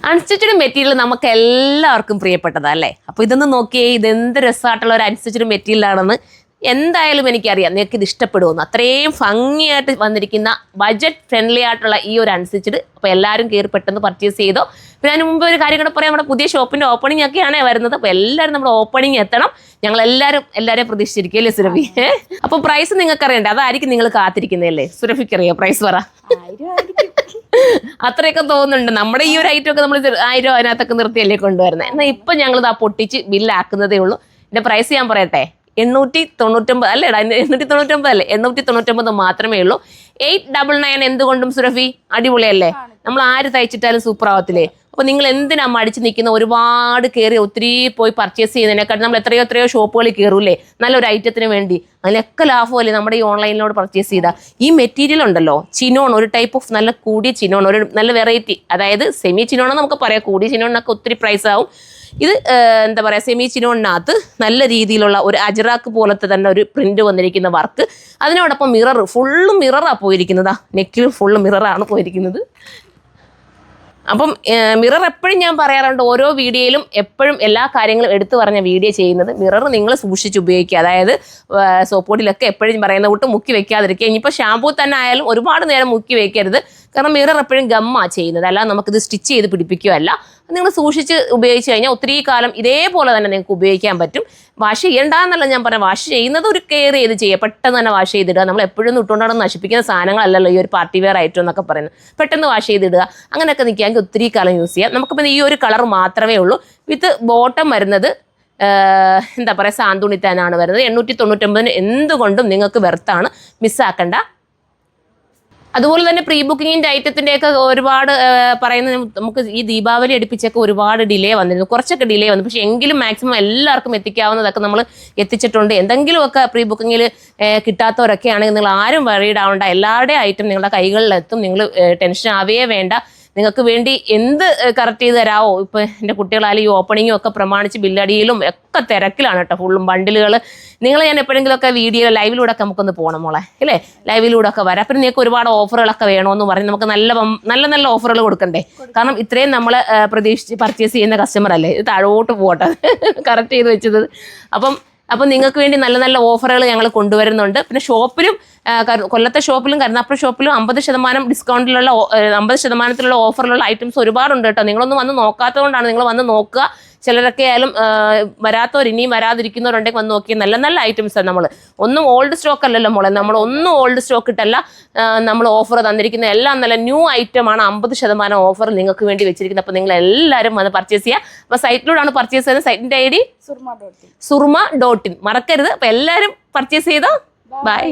Unstitched material നമുക്ക് എല്ലാവർക്കും പ്രിയപ്പെട്ടതല്ലേ? അപ്പോൾ ഇതൊന്ന് നോക്കിയേ, ഇതെന്ത് രസമായിട്ടുള്ള ഒരു അൺസ്റ്റിച്ചഡ് മെറ്റീരിയൽ ആണെന്ന് എന്തായാലും എനിക്കറിയാം നിങ്ങൾക്ക് ഇത് ഇഷ്ടപ്പെടുമെന്ന്. അത്രയും ഭംഗിയായിട്ട് വന്നിരിക്കുന്ന ബഡ്ജറ്റ് ഫ്രണ്ട്ലി ആയിട്ടുള്ള ഈ ഒരു അൺസ്റ്റിച്ചഡ്. അപ്പോൾ എല്ലാവരും കയറി പെട്ടെന്ന് പർച്ചേസ് ചെയ്തോ. പിന്നെ അതിന് മുമ്പ് ഒരു കാര്യം കൂടെ പറയാം, നമ്മുടെ പുതിയ ഷോപ്പിൻ്റെ ഓപ്പണിംഗ് ഒക്കെയാണ് വരുന്നത്. അപ്പോൾ എല്ലാവരും നമ്മുടെ ഓപ്പണിംഗ് എത്തണം. എല്ലാവരെയും പ്രതീക്ഷിച്ചിരിക്കും അല്ലേ സുരഭി? അപ്പോൾ പ്രൈസ് നിങ്ങൾക്ക് അറിയണ്ടേ? അതായിരിക്കും നിങ്ങൾ കാത്തിരിക്കുന്നതല്ലേ? സുരഭിക്ക് അറിയാം പ്രൈസ് പറ. അത്രയൊക്കെ തോന്നുന്നുണ്ട്. നമ്മുടെ ഈ ഒരു ഐറ്റം ഒക്കെ നമ്മൾ 1000 അതിനകത്തൊക്കെ നിർത്തിയല്ലേ കൊണ്ടുവരുന്നത്. എന്നാൽ ഇപ്പം ഞങ്ങളിത് ആ പൊട്ടിച്ച് ബില്ലാക്കുന്നതേ ഉള്ളൂ. ഇതിൻ്റെ പ്രൈസ് ഞാൻ പറയട്ടെ, 899 അല്ലേ? 899 അല്ലേ? 899 മാത്രമേ ഉള്ളൂ. 899 എന്തുകൊണ്ടും സുരഭി അടിപൊളിയല്ലേ? നമ്മൾ ആര് തയ്ച്ചിട്ടാലും സൂപ്പർ ആവത്തില്ലേ? അപ്പോൾ നിങ്ങൾ എന്തിനാ മടിച്ച് നിൽക്കുന്ന? ഒരുപാട് കയറി ഒത്തിരി പോയി പർച്ചേസ് ചെയ്യുന്നതിനെക്കാട്ടും നമ്മൾ എത്രയോ ഷോപ്പുകളിൽ കയറൂലേ നല്ലൊരു ഐറ്റത്തിന് വേണ്ടി. അതിനൊക്കെ ലാഭമല്ലേ നമ്മുടെ ഈ ഓൺലൈനിലോട് പർച്ചേസ് ചെയ്താൽ. ഈ മെറ്റീരിയൽ ഉണ്ടല്ലോ, ചിനോൺ, ഒരു ടൈപ്പ് ഓഫ് നല്ല കൂടിയ ചിനോൺ, ഒരു നല്ല വെറൈറ്റി. അതായത് സെമി ചിനോണെന്ന് നമുക്ക് പറയാം, കൂടിയ ചിനോണിനൊക്കെ ഒത്തിരി പ്രൈസ് ആവും. ഇത് എന്താ പറയുക, സെമി ചിനോണിനകത്ത് നല്ല രീതിയിലുള്ള ഒരു അജറാക്ക് പോലത്തെ തന്നെ ഒരു പ്രിന്റ് വന്നിരിക്കുന്ന വർക്ക്. അതിനോടൊപ്പം ഫുള്ളും മിററാണ് പോയിരിക്കുന്നത്. നെക്കിലും ഫുള്ള് മിററാണ് പോയിരിക്കുന്നത്. അപ്പം മിറർ എപ്പോഴും ഞാൻ പറയാറുണ്ട്, ഓരോ വീഡിയോയിലും എപ്പോഴും എല്ലാ കാര്യങ്ങളും എടുത്തു പറഞ്ഞ വീഡിയോ ചെയ്യുന്നത്. മിറർ നിങ്ങൾ സൂക്ഷിച്ച് ഉപയോഗിക്കുക. അതായത് സോപ്പ് പൊടിയിലൊക്കെ എപ്പോഴും പറയുന്ന കൂട്ട് മുക്കി വെക്കാതിരിക്കുക. ഇനിയിപ്പോൾ ഷാമ്പൂ തന്നെ ആയാലും ഒരുപാട് നേരം മുക്കി വെക്കരുത്. കാരണം മിറർ എപ്പോഴും ഗമ്മാണ് ചെയ്യുന്നത്, അല്ല നമുക്കിത് സ്റ്റിച്ച് ചെയ്ത് പിടിപ്പിക്കുകയല്ല. നിങ്ങൾ സൂക്ഷിച്ച് ഉപയോഗിച്ച് കഴിഞ്ഞാൽ ഒത്തിരി കാലം ഇതേപോലെ തന്നെ നിങ്ങൾക്ക് ഉപയോഗിക്കാൻ പറ്റും. വാഷ് ചെയ്യണ്ടെന്നല്ല ഞാൻ പറയാം, വാഷ് ചെയ്യുന്നത് ഒരു കെയർ ചെയ്ത് ചെയ്യുക. പെട്ടെന്ന് തന്നെ വാഷ് ചെയ്തിടുക. നമ്മൾ എപ്പോഴും ഇട്ടുകൊണ്ടാണ് നശിപ്പിക്കുന്ന സാധനങ്ങളല്ലല്ലോ ഈ ഒരു പാർട്ടി വെയർ ഐറ്റം എന്നൊക്കെ പറയുന്നത്. പെട്ടെന്ന് വാഷ് ചെയ്തിടുക. അങ്ങനെയൊക്കെ നിൽക്കുകയെങ്കിൽ ഒത്തിരി കാലം യൂസ് ചെയ്യാം. നമുക്കിപ്പോൾ ഈ ഒരു കളർ മാത്രമേ ഉള്ളൂ. വിത്ത് ബോട്ടം വരുന്നത് എന്താ പറയുക, സാന്തുണിത്താനാണ് വരുന്നത്. 899 എന്തുകൊണ്ടും നിങ്ങൾക്ക് വെർത്താണ്, മിസ്സാക്കണ്ട. അതുപോലെ തന്നെ പ്രീ ബുക്കിങ്ങിൻ്റെ ഐറ്റത്തിൻ്റെയൊക്കെ ഒരുപാട് പറയുന്നത്, നമുക്ക് ഈ ദീപാവലി അടുപ്പിച്ചൊക്കെ ഒരുപാട് ഡിലേ വന്നിരുന്നു, കുറച്ചൊക്കെ ഡിലേ വന്നു. പക്ഷേ എങ്കിലും മാക്സിമം എല്ലാവർക്കും എത്തിക്കാവുന്നതൊക്കെ നമ്മൾ എത്തിച്ചിട്ടുണ്ട്. എന്തെങ്കിലുമൊക്കെ പ്രീ ബുക്കിങ്ങിൽ കിട്ടാത്തവരൊക്കെ ആണെങ്കിൽ നിങ്ങൾ ആരും വറീഡ് ആവേണ്ട. എല്ലാവരുടെയും ഐറ്റം നിങ്ങളുടെ കൈകളിലെത്തും. നിങ്ങൾ ടെൻഷൻ ആവേ വേണ്ട. നിങ്ങൾക്ക് വേണ്ടി എന്ത് കറക്റ്റ് ചെയ്ത് തരാമോ. ഇപ്പോൾ എൻ്റെ കുട്ടികളായാലും ഈ ഓപ്പണിങ്ങും ഒക്കെ പ്രമാണിച്ച് ബില്ലടിയിലും ഒക്കെ തിരക്കിലാണ് കേട്ടോ, ഫുള്ളും ബണ്ടിലുകൾ. ഞാൻ എപ്പോഴെങ്കിലുമൊക്കെ വീഡിയോ ലൈവിലൂടെ ഒക്കെ നമുക്കൊന്ന് പോകണം മോളെ, അല്ലേ? ലൈവിലൂടെ ഒക്കെ വരാം. പിന്നെ നിങ്ങൾക്ക് ഒരുപാട് ഓഫറുകളൊക്കെ വേണമെന്ന് പറഞ്ഞ് നമുക്ക് നല്ല ഓഫറുകൾ കൊടുക്കണ്ടേ? കാരണം ഇത്രയും നമ്മൾ പ്രതീക്ഷിച്ച് പർച്ചേസ് ചെയ്യുന്ന കസ്റ്റമർ അല്ലേ. ഇത് താഴോട്ട് പോകട്ടെ കറക്റ്റ് ചെയ്ത് വെച്ചത്. അപ്പം നിങ്ങൾക്ക് വേണ്ടി നല്ല ഓഫറുകൾ ഞങ്ങൾ കൊണ്ടുവരുന്നുണ്ട്. പിന്നെ ഷോപ്പിലും, കൊല്ലത്തെ ഷോപ്പിലും കരുനാഗപ്പള്ളി ഷോപ്പിലും 50% ഡിസ്കൗണ്ടിലുള്ള 50% ഓഫറിലുള്ള ഐറ്റംസ് ഒരുപാടുണ്ട് കേട്ടോ. നിങ്ങളൊന്നും വന്ന് നോക്കാത്തത് കൊണ്ടാണ്. നിങ്ങൾ വന്ന് നോക്കുക. ചിലരൊക്കെ ആയാലും ഇനിയും വരാതിരിക്കുന്നവരുണ്ടെങ്കിൽ വന്ന് നോക്കിയാൽ നല്ല ഐറ്റംസാണ്. നമ്മൾ ഒന്നും ഓൾഡ് സ്റ്റോക്ക് അല്ലല്ലോ മോളെ, നമ്മൾ ഒന്നും ഓൾഡ് സ്റ്റോക്ക് ഇട്ടല്ല നമ്മൾ ഓഫർ തന്നിരിക്കുന്നത്. എല്ലാം നല്ല ന്യൂ ഐറ്റമാണ്. 50% ഓഫർ നിങ്ങൾക്ക് വേണ്ടി വെച്ചിരിക്കുന്നത്. അപ്പോൾ നിങ്ങൾ എല്ലാവരും വന്ന് പർച്ചേസ് ചെയ്യുക. അപ്പോൾ സൈറ്റിലൂടെയാണ് പർച്ചേസ് ചെയ്യുന്നത്. സൈറ്റിൻ്റെ ID surma.in മറക്കരുത്. അപ്പോൾ എല്ലാവരും പർച്ചേസ് ചെയ്തോ. ബൈ.